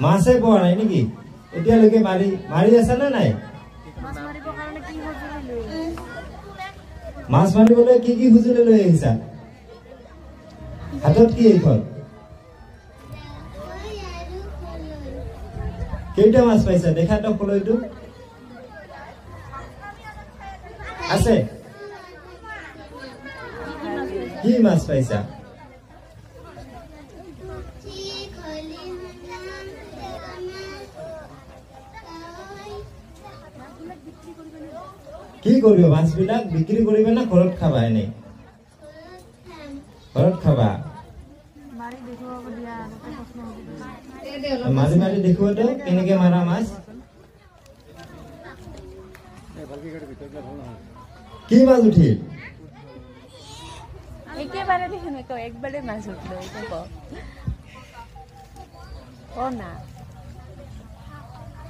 মাছে পোৱা নাই নেকি এতিয়ালৈকে মাৰি আছে না নাই মাছ মাৰিবলৈ কি কি সঁজুলি লৈ আহিছা হাতত কি এইখন কেইটা মাছ পাইছা দেখা তো খলৈটো আছে কি মাছ পাইছা কি কৰিবা মাছবিলাক বিক্ৰী কৰিবা না ঘৰত খাবা এনে ঘৰত খাবা মাৰি দেখুৱাটো কেনেকে মাৰা মাছ কি মাছ উঠিল একেবাৰে দেখুন একবাৰে মাছ উঠলো এটা ও না